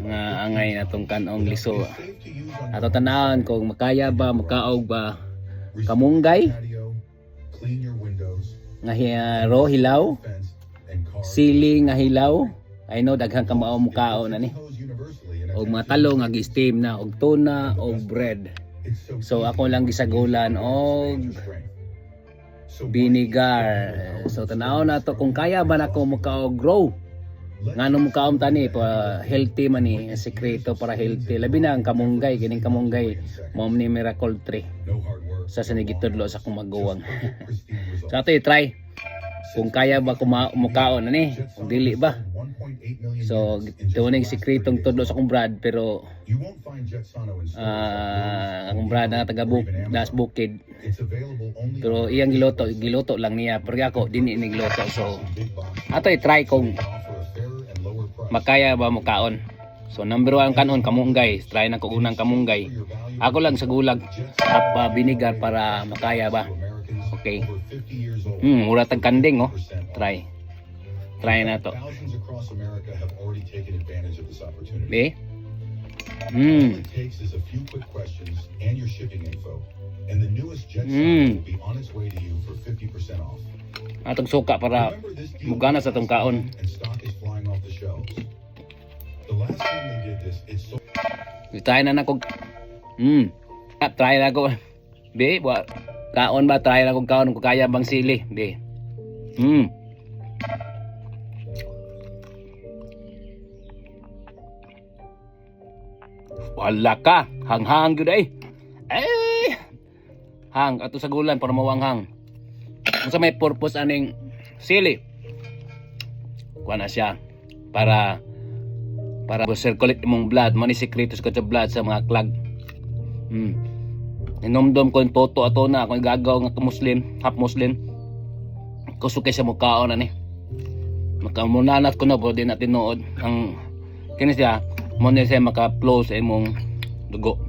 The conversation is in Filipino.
nga angay natong kanong liso. Ato tanawon kung makaya ba, makaog ba kamunggay nga ro hilaw, sili nga hilaw. I know daghang ka mao mukaon ani. Og mga talong nga gi-steam na og tuna og bread. So ako lang gisagulan og vinegar. So tanaw na to kung kaya ba nako mukaog grow. Ngano mukaom tani pa healthy man ni sekreto para healthy. Labi na ang kamunggay, kining kamunggay mao ni miracle tree. Sa sinigitudlo sa akong maguwang. So ato i-try. Kung kaya ba mukaon ani, kung dili ba. So tuning sekretong tudlo sa akong brad pero ang brad na taga Das Bukid. Pero iyang giluto lang niya pero ako dinhi ni giluto. So ato i-try kung makaya ba mukaon. So number 1 kanon kamunggay. Try na ko unang kamunggay. Ako lang sa gulag vinegar para makaya ba. Okay. Mura tag kanding oh. Try na to. Eh? Atong suka para mugana sa atong kaon. Try na ko. Try na ko. Be, kaon ba? Try na ko kaon kung kaya bang sili. Be. Wala ka. Hanghang gyud ay. Hang ato sa gulan para mawanghang. Unsa may purpose aning sili? Kuha na siya para circulate imong blood, mani secretos ko sa blood sa mga clog. Inomdom ko yung toto ato na kung gagaw nga Muslim, half Muslim. Kusukay sa mukhaon na ni. Makamunanat ko na po din natin nood ang kini siya mo ni siya maka-flow sa imong dugo.